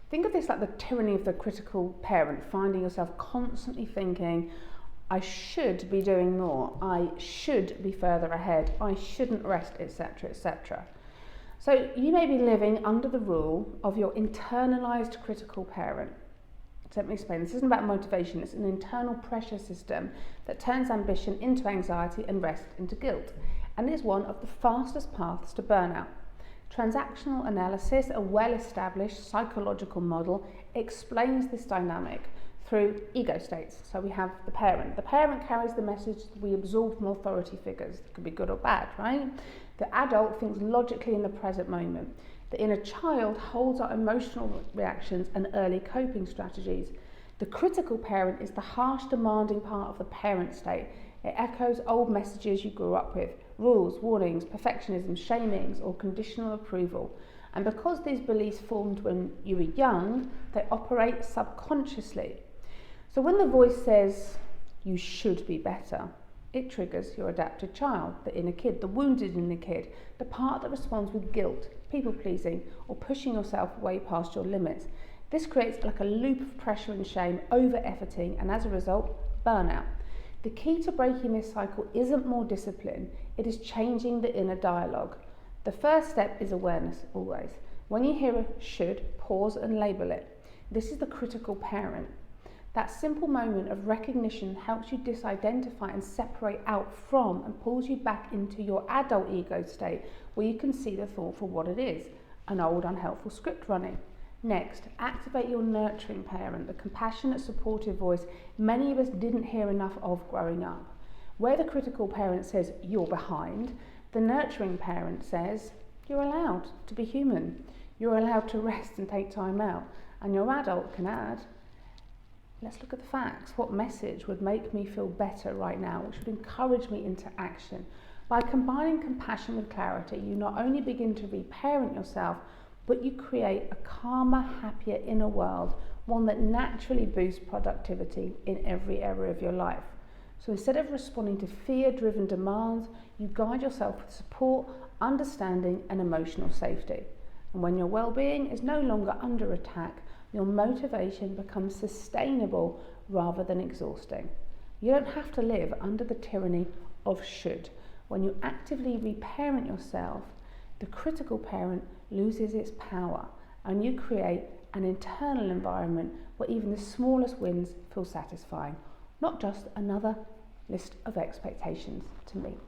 Think of this like the tyranny of the critical parent, finding yourself constantly thinking, I should be doing more, I should be further ahead, I shouldn't rest, etc., etc. So you may be living under the rule of your internalized critical parent. So let me explain. This isn't about motivation, it's an internal pressure system that turns ambition into anxiety and rest into guilt, and is one of the fastest paths to burnout. Transactional analysis, a well-established psychological model, explains this dynamic through ego states. So we have the parent. The parent carries the message that we absorb from authority figures. It could be good or bad, right? The adult thinks logically in the present moment. The inner child holds our emotional reactions and early coping strategies. The critical parent is the harsh, demanding part of the parent state. It echoes old messages you grew up with: rules, warnings, perfectionism, shamings, or conditional approval. And because these beliefs formed when you were young, they operate subconsciously. So when the voice says, you should be better, it triggers your adapted child, the inner kid, the wounded inner kid, the part that responds with guilt, people-pleasing, or pushing yourself way past your limits. This creates like a loop of pressure and shame, over-efforting, and as a result, burnout. The key to breaking this cycle isn't more discipline, it is changing the inner dialogue. The first step is awareness, always. When you hear a should, pause and label it. This is the critical parent. That simple moment of recognition helps you disidentify and separate out from and pulls you back into your adult ego state, where you can see the thought for what it is, an old unhelpful script running. Next, activate your nurturing parent, the compassionate, supportive voice many of us didn't hear enough of growing up. Where the critical parent says, you're behind, the nurturing parent says, you're allowed to be human. You're allowed to rest and take time out. And your adult can add, let's look at the facts. What message would make me feel better right now, which would encourage me into action? By combining compassion with clarity, you not only begin to reparent yourself, but you create a calmer, happier inner world, one that naturally boosts productivity in every area of your life. So instead of responding to fear-driven demands, you guide yourself with support, understanding, and emotional safety. And when your well-being is no longer under attack, your motivation becomes sustainable rather than exhausting. You don't have to live under the tyranny of should. When you actively reparent yourself, the critical parent loses its power, and you create an internal environment where even the smallest wins feel satisfying, not just another list of expectations to meet.